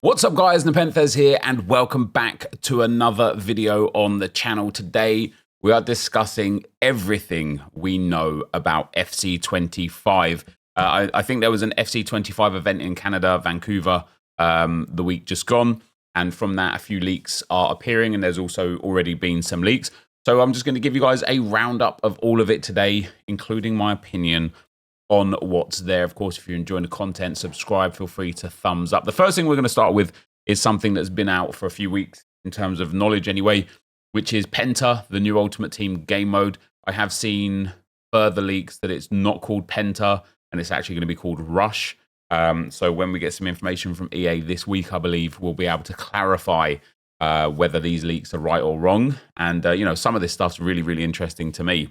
What's up guys, NepentheZ here and welcome back to another video on the channel. Today we are discussing everything we know about FC25. I think there was an FC25 event in Canada, Vancouver, the week just gone. And from that, a few leaks are appearing and there's also already been some leaks. So I'm just going to give you guys a roundup of all of it today, including my opinion on what's there. Of course, if you're enjoying the content, subscribe, feel free to thumbs up. The first thing we're going to start with is something that's been out for a few weeks in terms of knowledge anyway, which is Penta, the new Ultimate Team game mode. I have seen further leaks that it's not called Penta and it's actually going to be called Rush. So when we get some information from EA this week, I believe we'll be able to clarify whether these leaks are right or wrong. And, you know, some of this stuff's really, really interesting to me.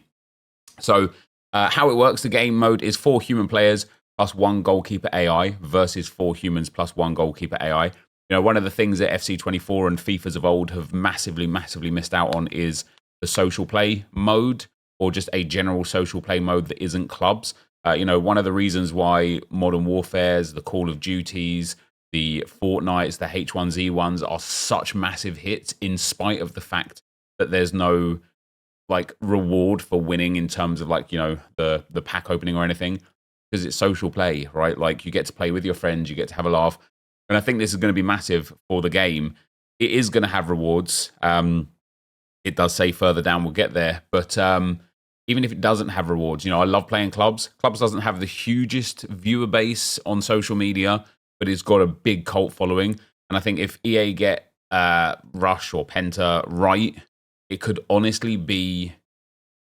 So how it works, the game mode is 4 human players plus 1 goalkeeper AI versus 4 humans plus 1 goalkeeper AI. You know, one of the things that FC24 and FIFAs of old have massively missed out on is the social play mode, or just a general social play mode that isn't clubs. You know, one of the reasons why Modern Warfares, the Call of Duties, the Fortnites, the H1Z1s are such massive hits, in spite of the fact that there's no like reward for winning in terms of like, you know, the pack opening or anything, because it's social play, right? Like you get to play with your friends, you get to have a laugh. And I think this is going to be massive for the game. It is going to have rewards. It does say further down we'll get there, but even if it doesn't have rewards, you know, I love playing clubs. Clubs doesn't have the hugest viewer base on social media, but it's got a big cult following. And I think if EA get Rush or Penta right, it could honestly be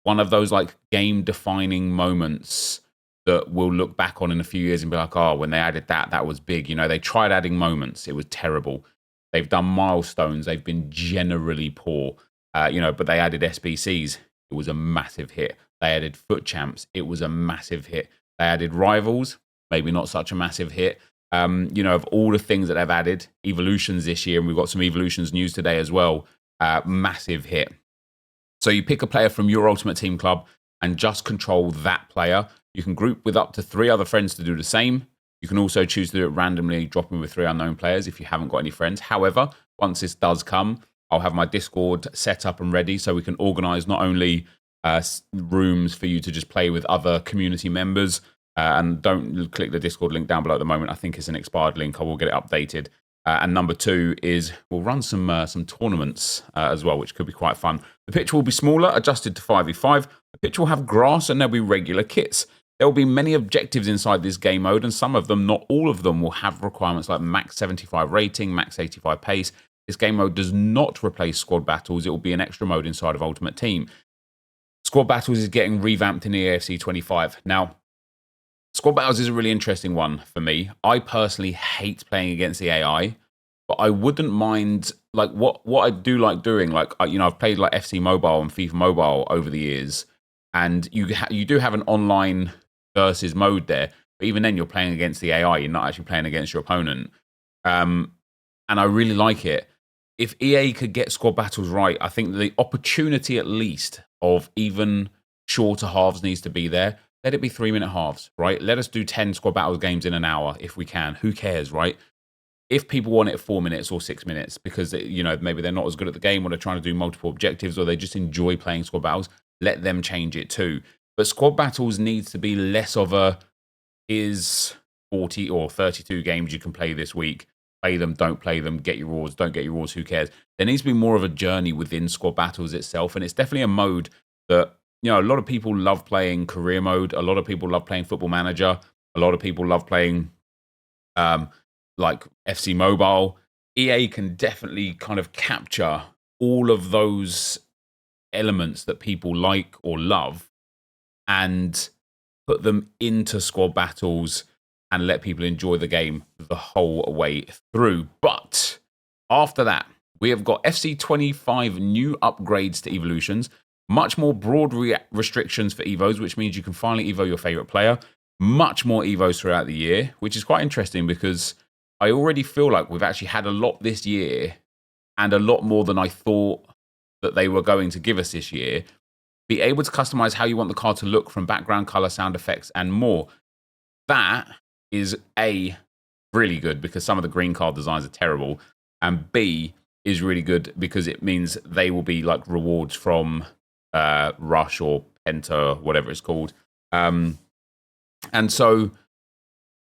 one of those like game-defining moments that we'll look back on in a few years and be like, oh, when they added that, that was big. You know, they tried adding moments. It was terrible. They've done milestones. They've been generally poor, you know, but they added SBCs. It was a massive hit. They added foot champs. It was a massive hit. They added rivals. Maybe not such a massive hit. You know, of all the things that they've added, evolutions this year, and we've got some evolutions news today as well. Massive hit. So you pick a player from your Ultimate Team club and just control that player. You can group with up to 3 other friends to do the same. You can also choose to do it randomly, dropping with 3 unknown players if you haven't got any friends. However, once this does come, I'll have my Discord set up and ready so we can organize not only rooms for you to just play with other community members, and don't click the Discord link down below at the moment. I think it's an expired link. I will get it updated. And number 2 is we'll run some tournaments as well, which could be quite fun. The pitch will be smaller, adjusted to 5v5. The pitch will have grass and there'll be regular kits. There will be many objectives inside this game mode, and some of them, not all of them, will have requirements like max 75 rating, max 85 pace. This game mode does not replace squad battles. It will be an extra mode inside of Ultimate Team. Squad battles is getting revamped in EAFC 25. Now, squad battles is a really interesting one for me. I personally hate playing against the AI, but I wouldn't mind, like, what I do like doing, like, you know, I've played like FC Mobile and FIFA Mobile over the years, and you do have an online versus mode there, but even then you're playing against the AI, you're not actually playing against your opponent. And I really like it. If EA could get squad battles right, I think the opportunity at least of even shorter halves needs to be there. Let it be 3-minute halves, right? Let us do 10 squad battles games in an hour if we can. Who cares, right? If people want it at 4 minutes or 6 minutes because, you know, maybe they're not as good at the game or they're trying to do multiple objectives or they just enjoy playing squad battles, let them change it too. But squad battles needs to be less of a, is 40 or 32 games you can play this week. Play them, don't play them, get your rewards, don't get your rewards, who cares? There needs to be more of a journey within squad battles itself. And it's definitely a mode that, you know, a lot of people love playing career mode. A lot of people love playing Football Manager. A lot of people love playing like FC Mobile. EA can definitely kind of capture all of those elements that people like or love and put them into squad battles and let people enjoy the game the whole way through. But after that, we have got FC25 new upgrades to evolutions, much more broad restrictions for Evos, which means you can finally Evo your favorite player, much more Evos throughout the year, which is quite interesting because I already feel like we've actually had a lot this year and a lot more than I thought that they were going to give us this year. Be able to customize how you want the card to look from background, color, sound effects, and more. That is a really good because some of the green card designs are terrible. And B is really good because it means they will be like rewards from Rush or Penta, whatever it's called. And so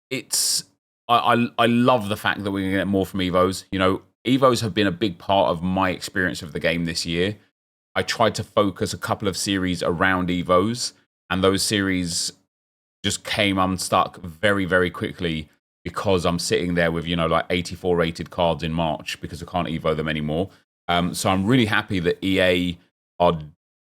it's I love the fact that we're going to get more from Evos. You know, Evos have been a big part of my experience of the game this year. I tried to focus a couple of series around Evos, and those series just came unstuck very, very quickly because I'm sitting there with, you know, like 84 rated cards in March because I can't Evo them anymore. So I'm really happy that EA are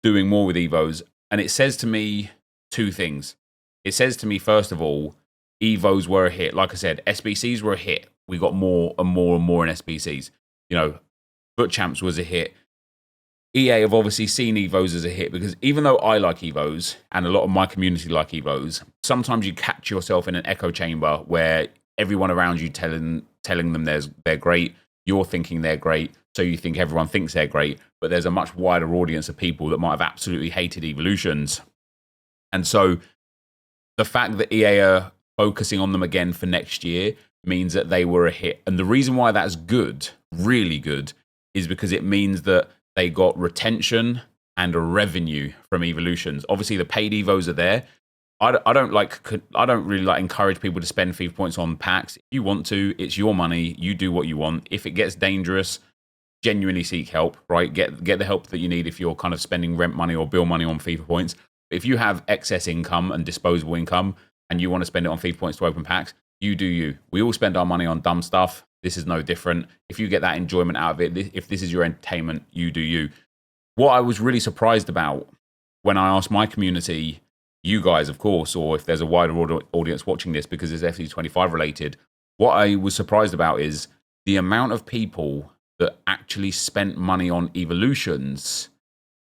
doing more with Evos. And it says to me two things. It says to me, first of all, Evos were a hit. Like I said, SBCs were a hit. We got more and more and more in SBCs. You know, Foot Champs was a hit. EA have obviously seen Evos as a hit because even though I like Evos and a lot of my community like Evos, sometimes you catch yourself in an echo chamber where everyone around you telling them they're great, you're thinking they're great, so you think everyone thinks they're great, but there's a much wider audience of people that might have absolutely hated Evolutions. And so the fact that EA are focusing on them again for next year means that they were a hit. And the reason why that's good, really good, is because it means that they got retention and a revenue from Evolutions. Obviously, the paid Evos are there. I don't really like encourage people to spend FIFA points on packs. If you want to, it's your money. You do what you want. If it gets dangerous, genuinely seek help. Right, get the help that you need if you're kind of spending rent money or bill money on FIFA points. If you have excess income and disposable income and you want to spend it on FIFA points to open packs, you do you. We all spend our money on dumb stuff. This is no different. If you get that enjoyment out of it, if this is your entertainment, you do you. What I was really surprised about when I asked my community, you guys, of course, or if there's a wider audience watching this because it's FC25 related, what I was surprised about is the amount of people that actually spent money on Evolutions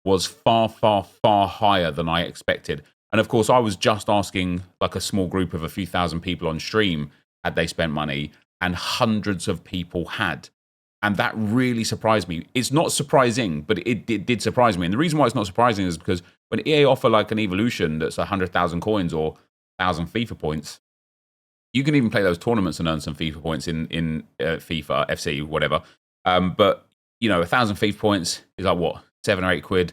was far, far, far higher than I expected. And of course, I was just asking like a small group of a few thousand people on stream, had they spent money? And hundreds of people had. And that really surprised me. It's not surprising, but it did surprise me. And the reason why it's not surprising is because when EA offer like an Evolution that's 100,000 coins or 1,000 FIFA points, you can even play those tournaments and earn some FIFA points in FIFA, FC, whatever. But, you know, 1,000 FIFA points is like, what, 7 or 8 quid?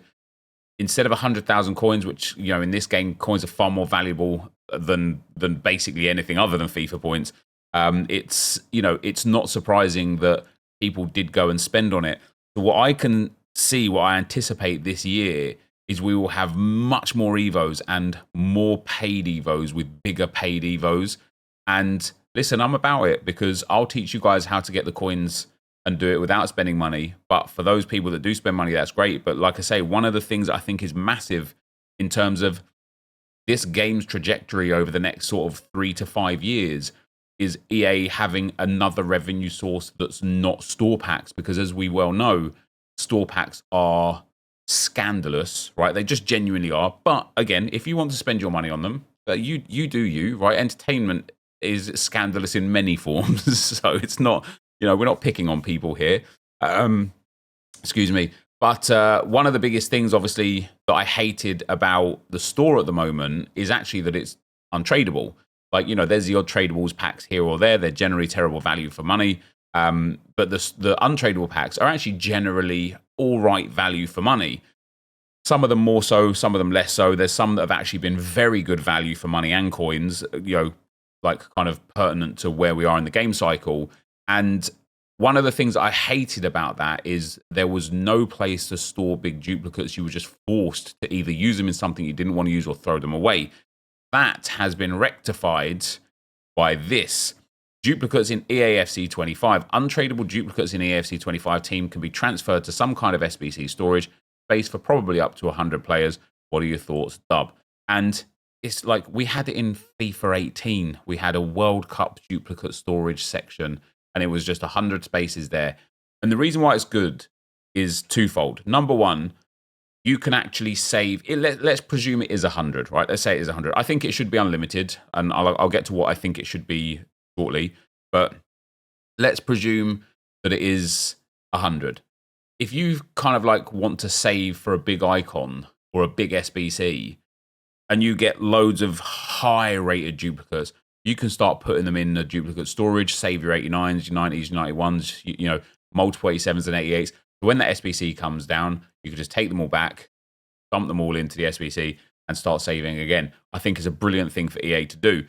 Instead of 100,000 coins, which, you know, in this game, coins are far more valuable than basically anything other than FIFA points. It's, you know, it's not surprising that people did go and spend on it. So what I can see, what I anticipate this year is we will have much more Evos and more paid Evos with bigger paid Evos. And listen, I'm about it because I'll teach you guys how to get the coins and do it without spending money. But for those people that do spend money, that's great. But like I say, one of the things I think is massive in terms of this game's trajectory over the next sort of 3 to 5 years is EA having another revenue source that's not store packs. Because as we well know, store packs are scandalous, right? They just genuinely are. But again, if you want to spend your money on them, you do you, right? Entertainment is scandalous in many forms. So it's not, you know, we're not picking on people here. Excuse me. But one of the biggest things, obviously, that I hated about the store at the moment is actually that it's untradeable. Like, you know, there's the odd tradables packs here or there. They're generally terrible value for money. But the untradeable packs are actually generally all right value for money. Some of them more so, some of them less so. There's some that have actually been very good value for money and coins, you know, like kind of pertinent to where we are in the game cycle. And one of the things I hated about that is there was no place to store big duplicates. You were just forced to either use them in something you didn't want to use or throw them away. That has been rectified by this. Duplicates in EAFC 25. Untradeable duplicates in EAFC 25 team can be transferred to some kind of SBC storage space for probably up to 100 players. What are your thoughts, Dub? And it's like we had it in FIFA 18. We had a World Cup duplicate storage section, and it was just 100 spaces there. And the reason why it's good is twofold. Number one, you can actually save it. Let's presume it is 100, right? Let's say it is 100. I think it should be unlimited, and I'll get to what I think it should be shortly. But let's presume that it is 100. If you kind of like want to save for a big icon or a big SBC, and you get loads of high-rated duplicates, you can start putting them in a duplicate storage, save your 89s, your 90s, your 91s, multiple 87s and 88s. So when that SBC comes down, you can just take them all back, dump them all into the SBC, and start saving again. I think is a brilliant thing for EA to do.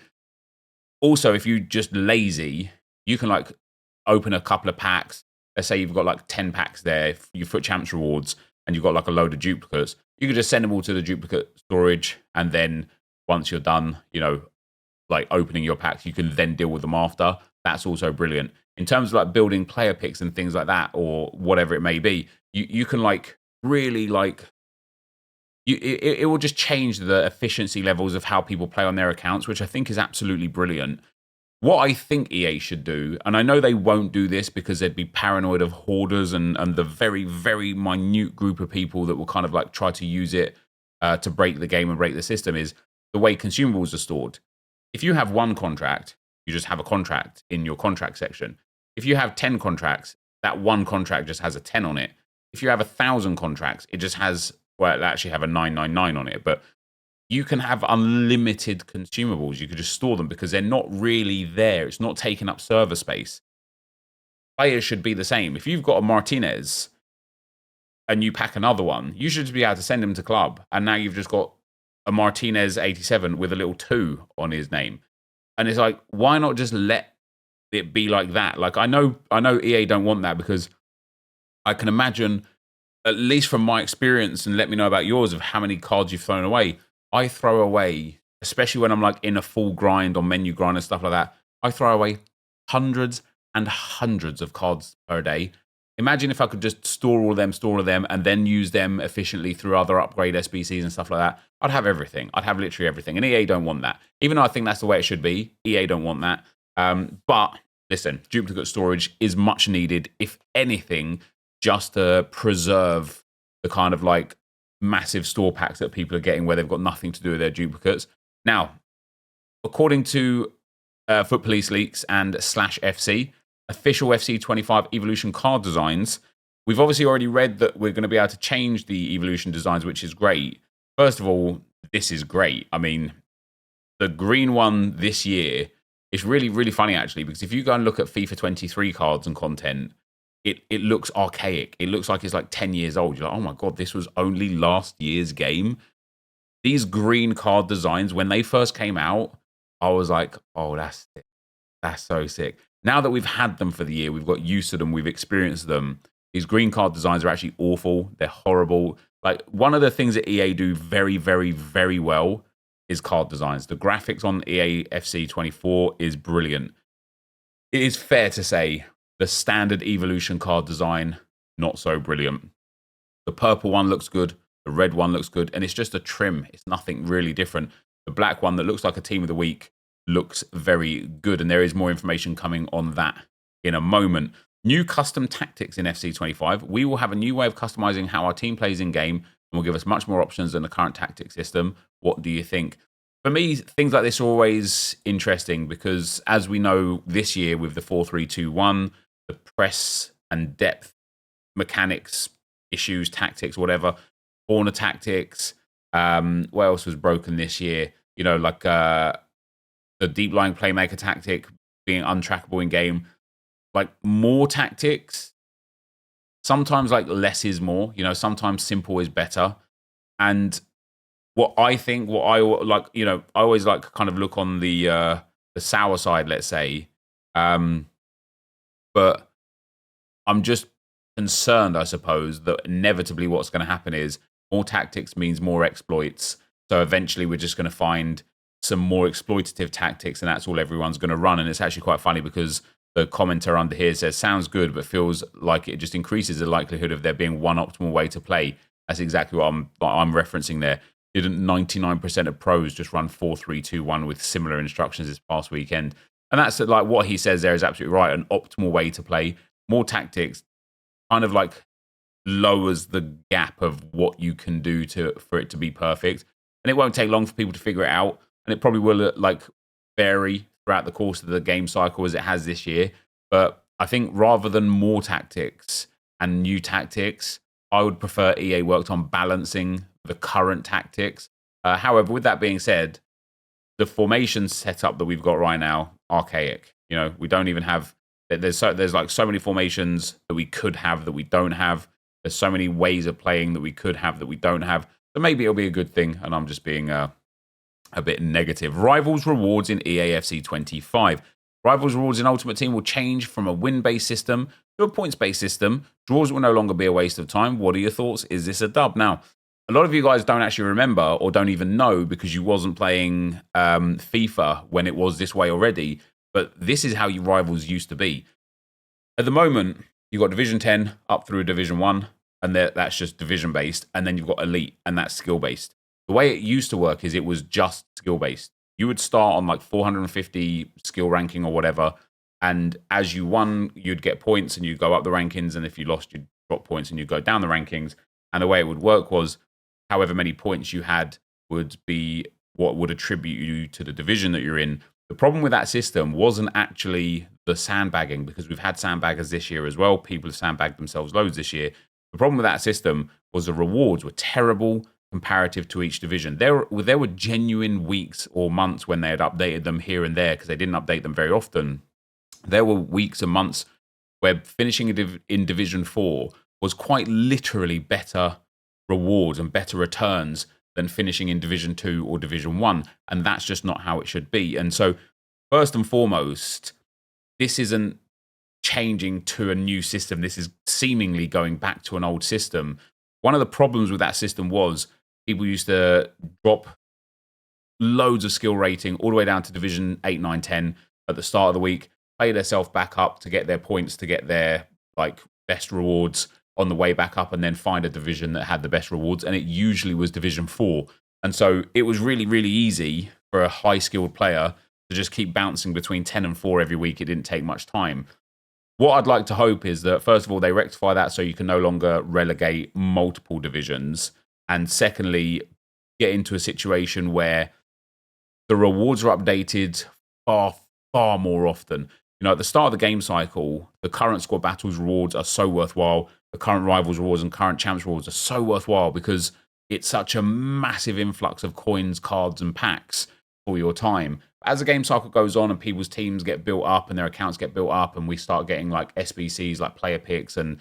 Also, if you're just lazy, you can like open a couple of packs. Let's say you've got like 10 packs there, you Foot Champs rewards, and you've got like a load of duplicates. You can just send them all to the duplicate storage, and then once you're done, like opening your packs, you can then deal with them after. That's also brilliant. In terms of like building player picks and things like that, or whatever it may be, you can like really like it will just change the efficiency levels of how people play on their accounts, which I think is absolutely brilliant. What I think EA should do, and I know they won't do this because they'd be paranoid of hoarders and the very, very minute group of people that will kind of like try to use it to break the game and break the system, is the way consumables are stored. If you have one contract, you just have a contract in your contract section. If you have 10 contracts, that one contract just has a 10 on it. If you have 1,000 contracts, it just has, well, it actually have a 999 on it, but you can have unlimited consumables. You could just store them because they're not really there. It's not taking up server space. Players should be the same. If you've got a Martinez and you pack another one, you should be able to send him to club. And now you've just got a Martinez 87 with a little 2 on his name. And it's like, why not just let it be like that? Like, I know EA don't want that, because I can imagine, at least from my experience, and let me know about yours, of how many cards you've thrown away. I throw away, especially when I'm like in a full grind or menu grind and stuff like that, I throw away hundreds and hundreds of cards per day. Imagine if I could just store all of them, and then use them efficiently through other upgrade SBCs and stuff like that. I'd have everything. I'd have literally everything. And EA don't want that. Even though I think that's the way it should be, EA don't want that. But listen, duplicate storage is much needed, if anything, just to preserve the kind of like massive store packs that people are getting where they've got nothing to do with their duplicates. Now, according to Foot Police Leaks and /FC, official FC25 Evolution card designs, we've obviously already read that we're going to be able to change the Evolution designs, which is great. First of all, this is great. I mean, the green one this year is really, really funny, actually, because if you go and look at FIFA 23 cards and content, it looks archaic. It looks like it's like 10 years old. You're like, oh my God, this was only last year's game. These green card designs, when they first came out, I was like, oh, that's sick. That's so sick. Now that we've had them for the year, we've got used to them, we've experienced them, these green card designs are actually awful. They're horrible. Like, one of the things that EA do very, very, very well is card designs. The graphics on EA FC 24 is brilliant. It is fair to say the standard Evolution card design, not so brilliant. The purple one looks good. The red one looks good. And it's just a trim. It's nothing really different. The black one that looks like a Team of the Week looks very good. And there is more information coming on that in a moment. New custom tactics in FC 25. We will have a new way of customizing how our team plays in game, and will give us much more options than the current tactic system. What do you think? For me, things like this are always interesting because, as we know this year with the 4-3-2-1, the press and depth mechanics, issues, tactics, whatever, corner tactics, what else was broken this year? Like the deep lying playmaker tactic being untrackable in game. Like, more tactics, sometimes like less is more. Sometimes simple is better. And what I like, I always like kind of look on the sour side, let's say. But I'm just concerned, I suppose, that inevitably what's going to happen is more tactics means more exploits. So eventually we're just going to find some more exploitative tactics, and that's all everyone's going to run. And it's actually quite funny because the commenter under here says, sounds good, but feels like it just increases the likelihood of there being one optimal way to play. That's exactly what I'm referencing there. Didn't 99% of pros just run 4-3-2-1 with similar instructions this past weekend? And that's like what he says there is absolutely right. An optimal way to play. More tactics kind of like lowers the gap of what you can do for it to be perfect. And it won't take long for people to figure it out. And it probably will like vary throughout the course of the game cycle as it has this year. But I think rather than more tactics and new tactics, I would prefer EA worked on balancing the current tactics. However, with that being said, the formation setup that we've got right now, archaic. You know, we don't even have. There's like so many formations that we could have that we don't have. There's so many ways of playing that we could have that we don't have. So maybe it'll be a good thing, and I'm just being a bit negative. Rivals rewards in EAFC 25. Rivals rewards in Ultimate Team will change from a win-based system to a points-based system. Draws will no longer be a waste of time. What are your thoughts? Is this a dub? Now, a lot of you guys don't actually remember or don't even know because you wasn't playing FIFA when it was this way already. But this is how your rivals used to be. At the moment, you've got Division 10 up through Division 1, and that's just division-based. And then you've got Elite, and that's skill-based. The way it used to work is it was just skill-based. You would start on like 450 skill ranking or whatever, and as you won, you'd get points and you'd go up the rankings, and if you lost, you'd drop points and you'd go down the rankings. And the way it would work was however many points you had would be what would attribute you to the division that you're in. The problem with that system wasn't actually the sandbagging, because we've had sandbaggers this year as well. People have sandbagged themselves loads this year. The problem with that system was the rewards were terrible comparative to each division. There were genuine weeks or months when they had updated them here and there because they didn't update them very often. There were weeks and months where finishing in Division 4 was quite literally better rewards and better returns than finishing in Division 2 or Division 1. And that's just not how it should be. And so, first and foremost, this isn't changing to a new system. This is seemingly going back to an old system. One of the problems with that system was people used to drop loads of skill rating all the way down to Division 8, 9, 10 at the start of the week, play themselves back up to get their points, to get their like best rewards on the way back up, and then find a division that had the best rewards. And it usually was Division 4. And so it was really, really easy for a high-skilled player to just keep bouncing between 10 and 4 every week. It didn't take much time. What I'd like to hope is that, first of all, they rectify that so you can no longer relegate multiple divisions. And secondly, get into a situation where the rewards are updated far, far more often. You know, at the start of the game cycle, the current squad battles rewards are so worthwhile. The current rivals rewards and current champs rewards are so worthwhile because it's such a massive influx of coins, cards, and packs for your time. As the game cycle goes on and people's teams get built up and their accounts get built up, and we start getting like SBCs, like player picks and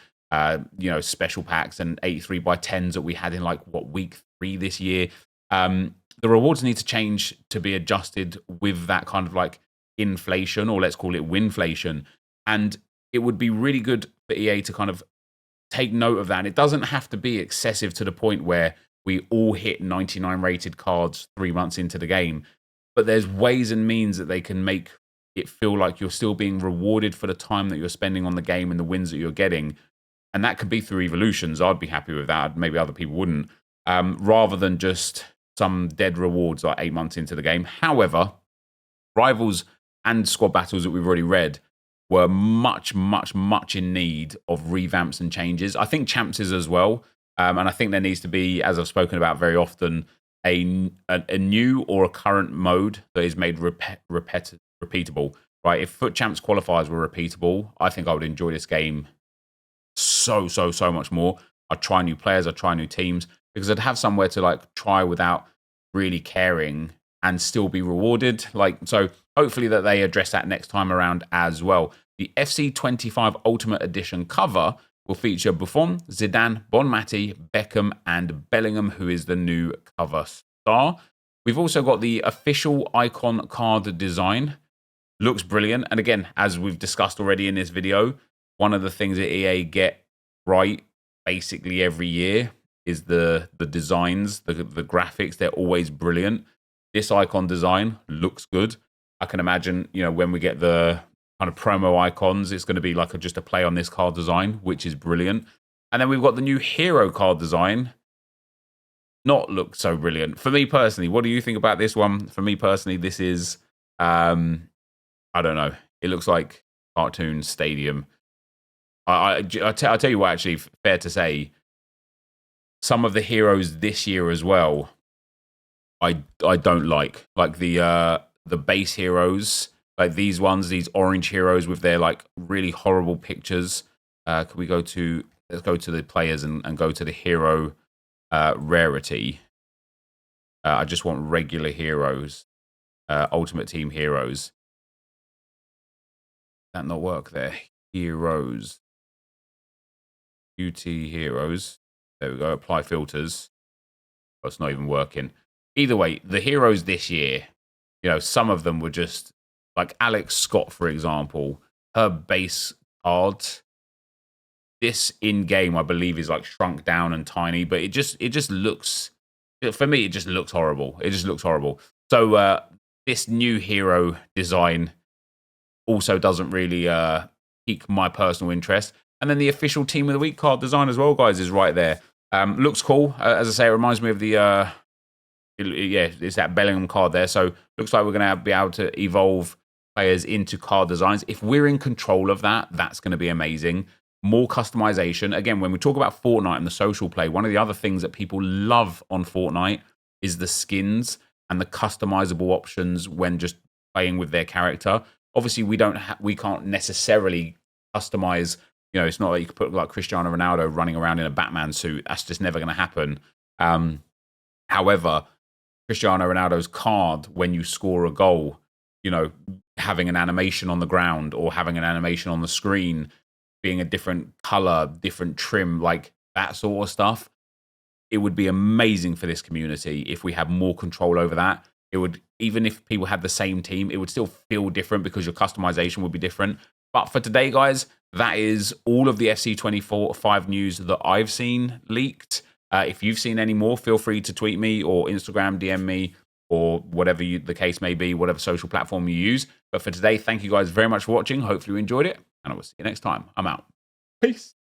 special packs and 83x10s that we had in like week 3 this year. The rewards need to change to be adjusted with that kind of like inflation, or let's call it winflation. And it would be really good for EA to kind of take note of that. And it doesn't have to be excessive to the point where we all hit 99 rated cards 3 months into the game. But there's ways and means that they can make it feel like you're still being rewarded for the time that you're spending on the game and the wins that you're getting. And that could be through evolutions. I'd be happy with that. Maybe other people wouldn't. Rather than just some dead rewards like 8 months into the game. However, rivals and squad battles that we've already read were much, much, much in need of revamps and changes. I think champs is as well. And I think there needs to be, as I've spoken about very often, a new or a current mode that is made repeatable. Right? If FUT Champs qualifiers were repeatable, I think I would enjoy this game so much more. I'd try new players, I'd try new teams, because I'd have somewhere to like try without really caring and still be rewarded. So hopefully that they address that next time around as well. The FC 25 Ultimate Edition cover will feature Buffon, Zidane, Bonmati, Beckham, and Bellingham, who is the new cover star. We've also got the official icon card design. Looks brilliant. And again, as we've discussed already in this video, one of the things that EA get right basically every year is the designs, the graphics. They're always brilliant. This icon design looks good. I can imagine, when we get the kind of promo icons, it's going to be like just a play on this card design, which is brilliant. And then we've got the new hero card design. Not look so brilliant. For me personally, what do you think about this one? For me personally, this is, I don't know. It looks like cartoon stadium. I'll tell you what, actually, fair to say, some of the heroes this year as well, I don't like the base heroes, like these ones, these orange heroes with their like really horrible pictures. Let's go to the players and go to the hero rarity. I just want regular heroes. Ultimate Team Heroes. That not work there. Heroes. UT Heroes. There we go. Apply filters. Oh, it's not even working. Either way, the heroes this year, you know, some of them were just like Alex Scott, for example. Her base card, this in game, I believe, is like shrunk down and tiny, but it just looks, for me, it just looks horrible. It just looks horrible. So this new hero design also doesn't really pique my personal interest. And then the official Team of the Week card design as well, guys, is right there. Looks cool. As I say, it reminds me of the, yeah, it's that Bellingham card there. So looks like we're going to be able to evolve players into card designs. If we're in control of that, that's going to be amazing. More customization. Again, when we talk about Fortnite and the social play, one of the other things that people love on Fortnite is the skins and the customizable options when just playing with their character. Obviously, we can't necessarily customize. You know, it's not like you could put like Cristiano Ronaldo running around in a Batman suit. That's just never going to happen. However, Cristiano Ronaldo's card, when you score a goal, you know, having an animation on the ground or having an animation on the screen, being a different color, different trim, like that sort of stuff, it would be amazing for this community if we had more control over that. It would, even if people had the same team, it would still feel different because your customization would be different. But for today, guys, that is all of the FC24 news that I've seen leaked. If you've seen any more, feel free to tweet me or Instagram, DM me, or whatever the case may be, whatever social platform you use. But for today, thank you guys very much for watching. Hopefully you enjoyed it, and I will see you next time. I'm out. Peace.